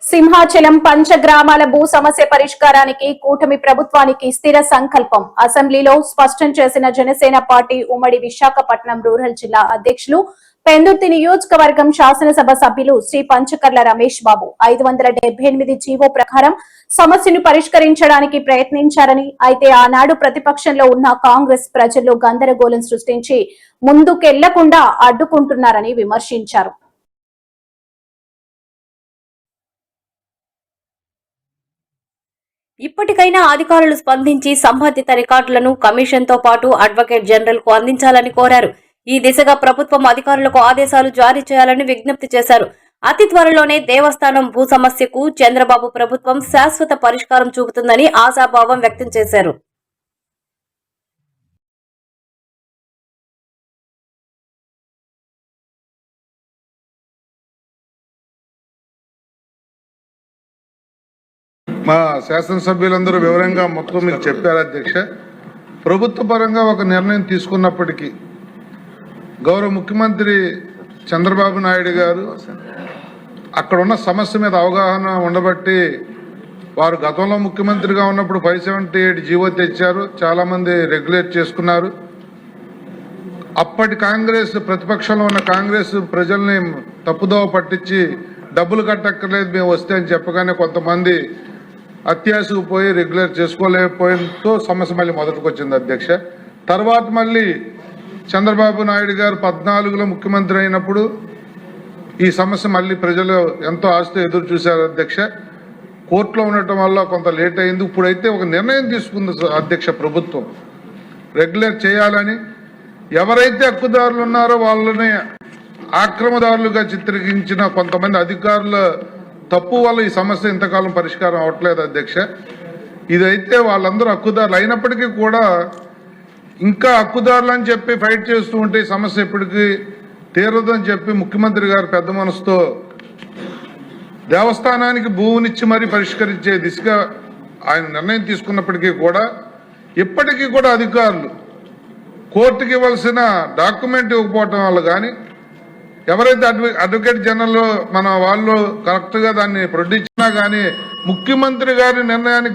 సింహాచలం పంచగ్రామాల భూ సమస్య పరిష్కారానికి కూటమి ప్రభుత్వానికి స్థిర సంకల్పం అసెంబ్లీలో స్పష్టం చేసిన జనసేన పార్టీ ఉమ్మడి విశాఖపట్నం రూరల్ జిల్లా అధ్యక్షులు పెందుర్తి నియోజకవర్గం శాసనసభ సభ్యులు శ్రీ పంచకర్ల రమేష్ బాబు 578 జీవో ప్రకారం సమస్యను పరిష్కరించడానికి ప్రయత్నించారని, అయితే ఆనాడు ప్రతిపక్షంలో ఉన్న కాంగ్రెస్ ప్రజల్లో గందరగోళం సృష్టించి ముందుకెళ్లకుండా అడ్డుకుంటున్నారని విమర్శించారు. ఇప్పటికైనా అధికారులు స్పందించి సంబంధిత రికార్డులను కమిషన్తో పాటు అడ్వకేట్ జనరల్ కు అందించాలని కోరారు. ఈ దిశగా ప్రభుత్వం అధికారులకు ఆదేశాలు జారీ చేయాలని విజ్ఞప్తి చేశారు. అతి త్వరలోనే దేవస్థానం భూ సమస్యకు చంద్రబాబు ప్రభుత్వం శాశ్వత పరిష్కారం చూపుతుందని ఆశాభావం వ్యక్తం చేశారు. మా శాసనసభ్యులందరూ వివరంగా మొత్తం మీకు చెప్పారు అధ్యక్ష. ప్రభుత్వ పరంగా ఒక నిర్ణయం తీసుకున్నప్పటికీ గౌరవ ముఖ్యమంత్రి చంద్రబాబు నాయుడు గారు అక్కడ ఉన్న సమస్య మీద అవగాహన ఉండబట్టి వారు గతంలో ముఖ్యమంత్రిగా ఉన్నప్పుడు 578 జీవో తెచ్చారు. చాలామంది రెగ్యులేట్ చేసుకున్నారు. అప్పటి కాంగ్రెస్ ప్రతిపక్షంలో ఉన్న కాంగ్రెస్ ప్రజల్ని తప్పుదోవ పట్టించి డబ్బులు కట్టక్కర్లేదు మేము వస్తే అని చెప్పగానే కొంతమంది అత్యాశకు పోయి రెగ్యులర్ చేసుకోలేకపోయినతో సమస్య మళ్ళీ మొదటికి వచ్చింది అధ్యక్ష. తర్వాత మళ్ళీ చంద్రబాబు నాయుడు గారు 14లో ముఖ్యమంత్రి అయినప్పుడు ఈ సమస్య మళ్ళీ ప్రజలు ఎంతో ఆశతో ఎదురు చూశారు అధ్యక్ష. కోర్టులో ఉండటం వల్ల కొంత లేట్ అయింది. ఇప్పుడైతే ఒక నిర్ణయం తీసుకుంది అధ్యక్ష ప్రభుత్వం రెగ్యులర్ చేయాలని. ఎవరైతే హక్కుదారులు ఉన్నారో వాళ్ళని ఆక్రమదారులుగా చిత్రీకరించిన కొంతమంది అధికారుల తప్పు వల్ల ఈ సమస్య ఇంతకాలం పరిష్కారం అవట్లేదు అధ్యక్ష. ఇదైతే వాళ్ళందరూ హక్కుదారులు అయినప్పటికీ కూడా ఇంకా హక్కుదారులు అని చెప్పి ఫైట్ చేస్తూ ఉంటే ఈ సమస్య ఇప్పటికీ తీరదని చెప్పి ముఖ్యమంత్రి గారు పెద్ద మనసుతో దేవస్థానానికి భూమినిచ్చి మరీ పరిష్కరించే దిశగా ఆయన నిర్ణయం తీసుకున్నప్పటికీ కూడా ఇప్పటికీ కూడా అధికారులు కోర్టుకి ఇవ్వాల్సిన డాక్యుమెంట్ ఇవ్వకపోవటం వల్ల కానీ ఎవరైతే అడ్వకేట్ జనరల్ మన వాళ్ళు కరెక్ట్గా దాన్ని ప్రొడ్యూస్ కానీ ముఖ్యమంత్రి గారి నిర్ణయాన్ని